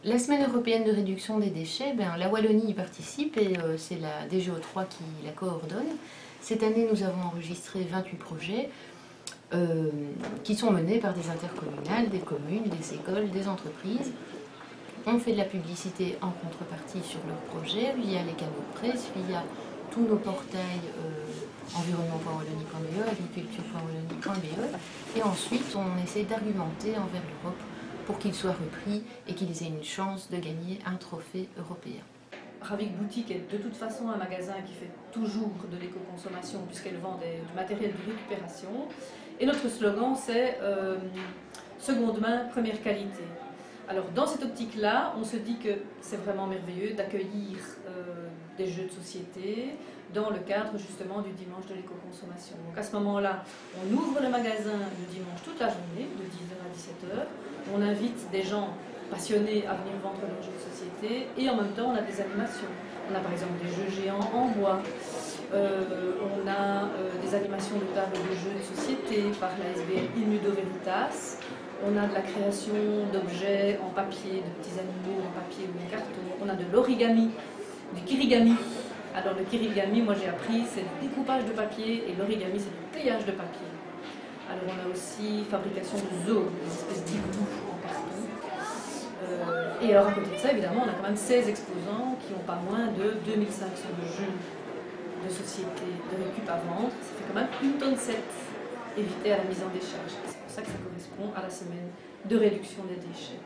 La semaine européenne de réduction des déchets, la Wallonie y participe et c'est la DGO3 qui la coordonne. Cette année, nous avons enregistré 28 projets qui sont menés par des intercommunales, des communes, des écoles, des entreprises. On fait de la publicité en contrepartie sur leurs projets via les canaux de presse, via tous nos portails environnement.wallonie.be, agriculture.wallonie.be, et ensuite on essaie d'argumenter envers l'Europe pour qu'ils soient repris et qu'ils aient une chance de gagner un trophée européen. Ravik Boutique est de toute façon un magasin qui fait toujours de l'éco-consommation puisqu'elle vend du matériel de récupération. Et notre slogan c'est seconde main, première qualité. Alors dans cette optique-là, on se dit que c'est vraiment merveilleux d'accueillir des jeux de société dans le cadre justement du dimanche de l'éco-consommation. Donc à ce moment-là, on ouvre le magasin le dimanche toute la journée, de 10h à 17h. On invite des gens passionnés à venir vendre leurs jeux de société et en même temps on a des animations. On a par exemple des jeux géants en bois, on a des animations de table de jeux de société par la SBL In Nudo Veritas. On a de la création d'objets en papier, de petits animaux en papier ou en carton. On a de l'origami, du kirigami. Alors le kirigami, moi j'ai appris, c'est le découpage de papier et l'origami, c'est le pliage de papier. Alors on a aussi fabrication de zo, des espèces d'igloos en carton. Et alors à côté de ça, évidemment, on a quand même 16 exposants qui ont pas moins de 2500 jeux de société de récup à vendre. Ça fait quand même 1,7 tonne évité à la mise en décharge. C'est pour ça que ça correspond à la semaine de réduction des déchets.